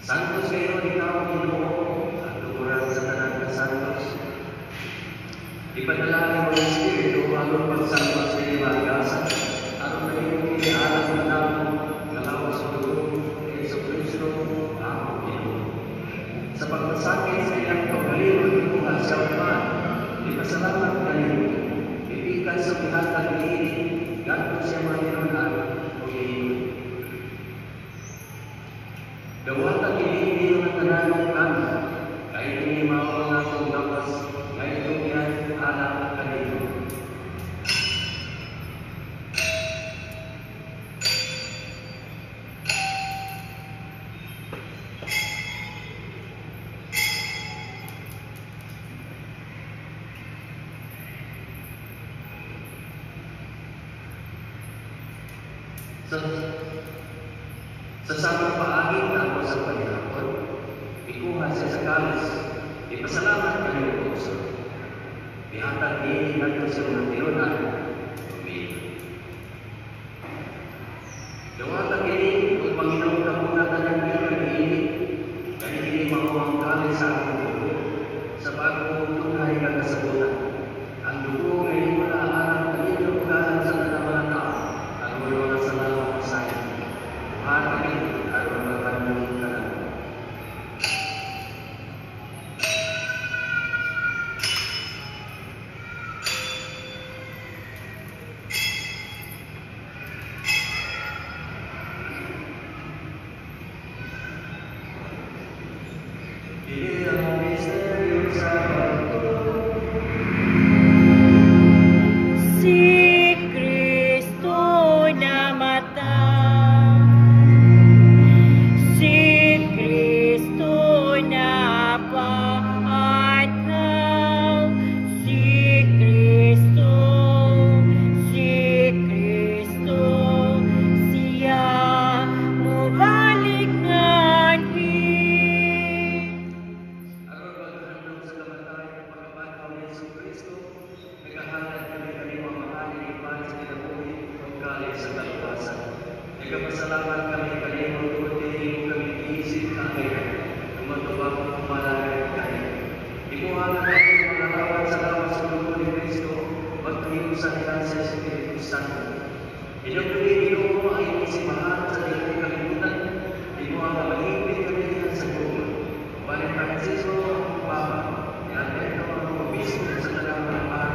Santos kayo ikaw, Ginoo, ang luburan sa tanan ka santos. Ipadala mo ang Espiritu aron pagsantos sa iyong agasa, aron maging inialam na namin ngalawas sa dugo ni Jesucristo, ang Ginoo. Sa pagmasakit sa iyang pagkalibot ni Bukas sa upan, ipasalamat kayo, ipikan sa pinatang iini, ganto siya maninunan o iini. Dawatan ini ang tananong kami, kahit hindi mao ang akong lapas, ngayon yan anak kanino. Sa samang paagi na ako sa panihapon, ikuha siya sa kalis, ipasalamat kayo po sa ihatag ini nato sa mga tinunan, umiin. Dawatan ini, kung Panginoon na muna tanang bilang ini, kaya hindi makuha ang kalis sa akong dugo, sa bagong tunay na kasabutan. Ang dugo ngayon mula arang kanino ugahan sa mga tao, ang mga sa lalawang sayo. Tuhan kami, aron magandang ka na. Nagpapasalamat kami kanino tuwing kami iisip kami ng matubang pumalagay kayo. Imuha na natin mga lawan sa lawan sa dugo ni Kristo, magkayusan ka sa Espiritu Santo. Inagpili mo ang iyong isipahan sa dihang kalimutan, imuha na malipit kami sa dugo. Balik Francisco ang Papa, iatay ka mga obispo sa tanang lahat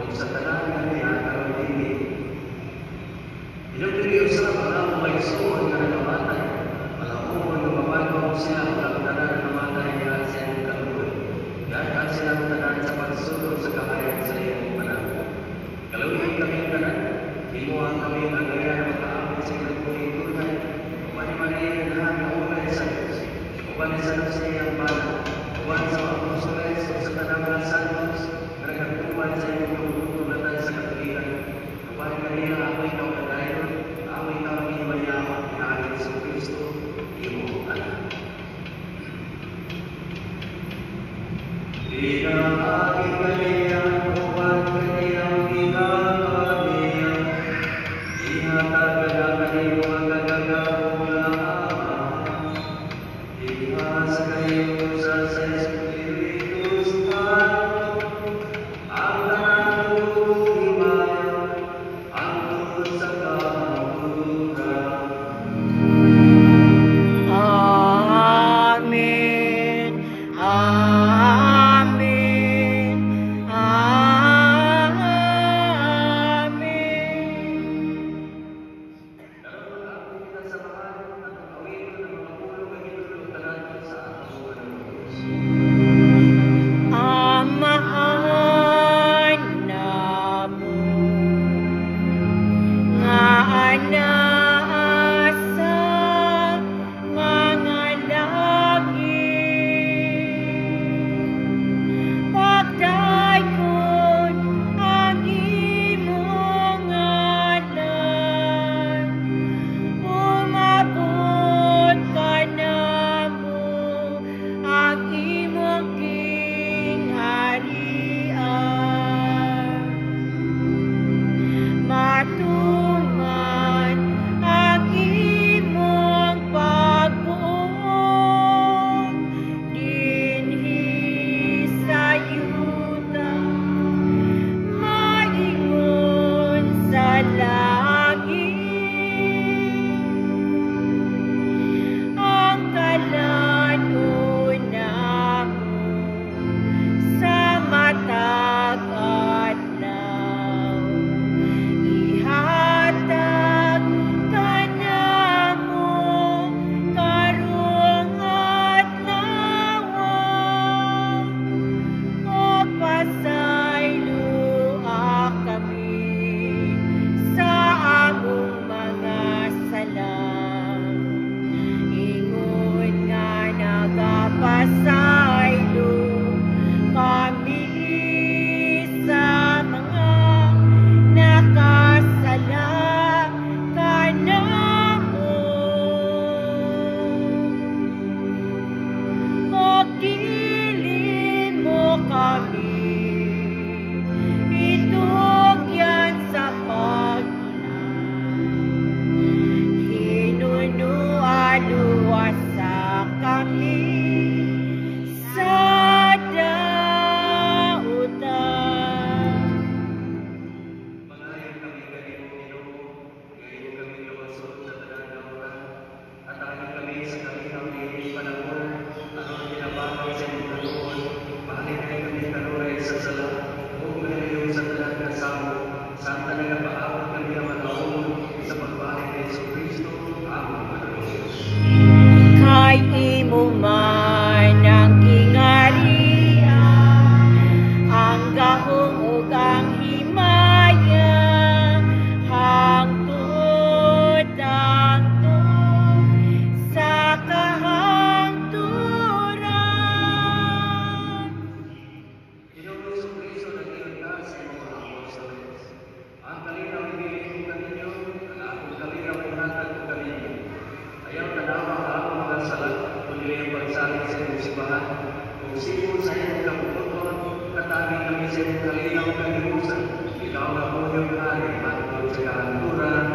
o sa tanang nangyayang karunini. Inagpili sa mga maisuon na namatay, malamuon na mapagaw siya ang tanan na namatay niya sa iyong kaluluwa. Gagawin siya ang tanan sa pagsunod sa kahayag sa iyong panahon. Kaluluwa kami tanan, himuhan kami ang gaya na makaamit sa iyong tunay, upani-manihin na lahat na ulay sa Diyos, upani-sanod sa iyong panahon, uwan sa mga apostles o sa tanang mga santos, na nagkatuman sa iyong tulatan sa katulian, upani-manihin ang amoy kaugadayon, amoy kami mayaman na ayon sa Kristo, iyong anak.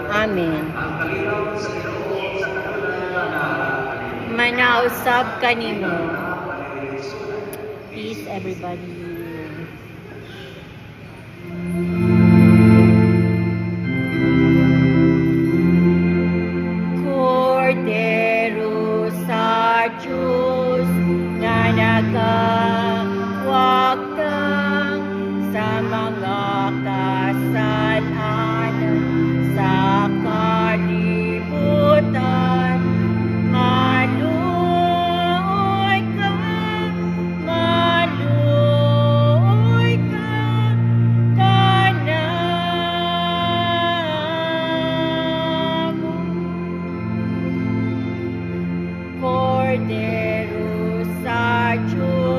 Amen. Manausap kanimo. Peace, everybody. Cordero sa Diyos na nagawagtang sa mga kasalanan sa kalibutan. Maluoy ka, kanamo. Cordero sa Diyos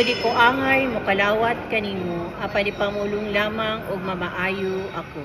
di ko angay mokalawat kanimo, apan ipamulong lamang og mamaayo ako.